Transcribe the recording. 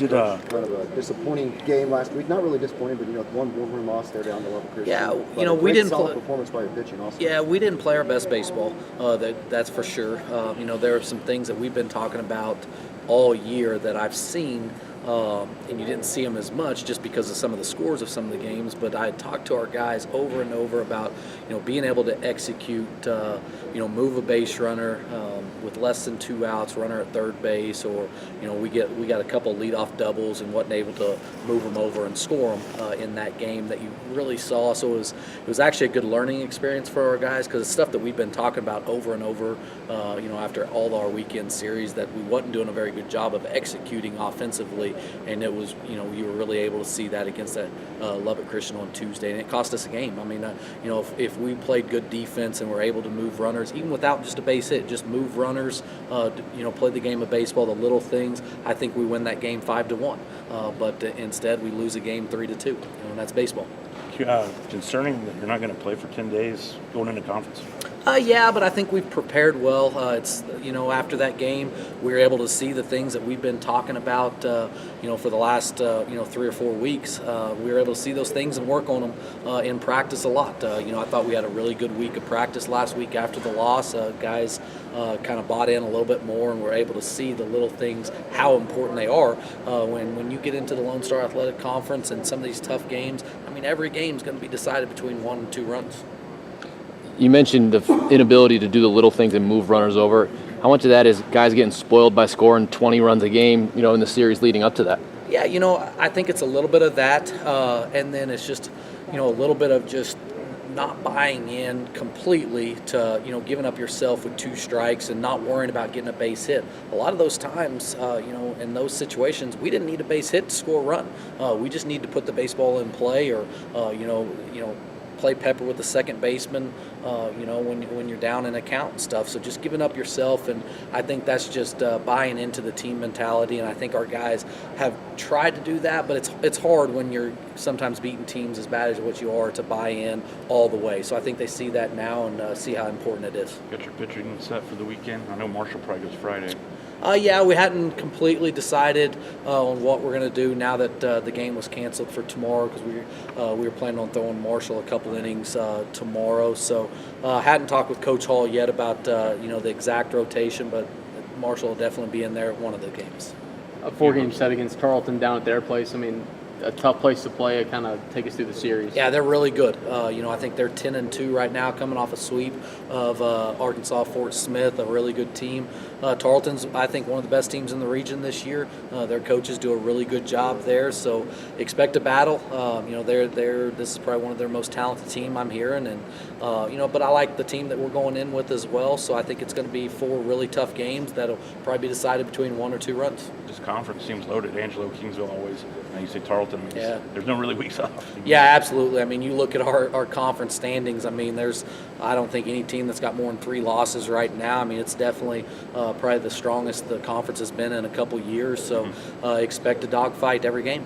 All right, kind of a disappointing game last week. Not really disappointing, but one loss there down to Level Christian. Yeah, we didn't solid performance by your pitching also. Yeah, we didn't play our best baseball. That's for sure. There are some things that we've been talking about all year that I've seen. And you didn't see them as much just because of some of the scores of some of the games. But I talked to our guys over and over about, being able to execute, move a base runner with less than 2 outs, runner at third base, or we got a couple leadoff doubles and wasn't able to move them over and score them in that game that you really saw. So it was actually a good learning experience for our guys because it's stuff that we've been talking about over and over. After all our weekend series that we wasn't doing a very good job of executing offensively. And it was, you were really able to see that against that Lubbock Christian on Tuesday, and it cost us a game. I mean, if we played good defense and were able to move runners, even without just a base hit, just move runners, play the game of baseball, the little things, I think we win that game 5-1. But instead, we lose a game 3-2, and that's baseball. Concerning that you're not going to play for 10 days going into conference. Yeah, but I think we've prepared well. After that game, we were able to see the things that we've been talking about, for the last, 3 or 4 weeks. We were able to see those things and work on them in practice a lot. I thought we had a really good week of practice last week after the loss. Guys kind of bought in a little bit more and were able to see the little things, how important they are. When you get into the Lone Star Athletic Conference and some of these tough games, every game is going to be decided between 1 and 2 runs. You mentioned the inability to do the little things and move runners over. How much of that is guys getting spoiled by scoring 20 runs a game, in the series leading up to that? Yeah, I think it's a little bit of that, and then it's just, a little bit of just not buying in completely to, giving up yourself with 2 strikes and not worrying about getting a base hit. A lot of those times, in those situations, we didn't need a base hit to score a run. We just need to put the baseball in play or, play pepper with the second baseman, when you're down in a count and stuff. So just giving up yourself, and I think that's just buying into the team mentality. And I think our guys have tried to do that, but it's hard when you're sometimes beating teams as bad as what you are to buy in all the way. So I think they see that now and see how important it is. Got your pitching set for the weekend? I know Marshall probably goes Friday. Yeah, we hadn't completely decided on what we're going to do now that the game was canceled for tomorrow because we were planning on throwing Marshall a couple innings tomorrow. So hadn't talked with Coach Hall yet about the exact rotation, but Marshall will definitely be in there at one of the games. A 4-game set against Tarleton down at their place. A tough place to play. Kind of take us through the series. Yeah, they're really good. I think they're 10-2 right now, coming off a sweep of Arkansas Fort Smith, a really good team. Tarleton's, I think, one of the best teams in the region this year. Their coaches do a really good job there, so expect a battle. This is probably one of their most talented team I'm hearing, and but I like the team that we're going in with as well. So I think it's going to be 4 really tough games that'll probably be decided between 1 or 2 runs. This conference seems loaded. Angelo, Kingsville always. Now you say Tarleton. Yeah. There's no really weeks off. Yeah, absolutely. You look at our conference standings. I don't think any team that's got more than 3 losses right now. It's definitely probably the strongest the conference has been in a couple years. So expect a dogfight every game.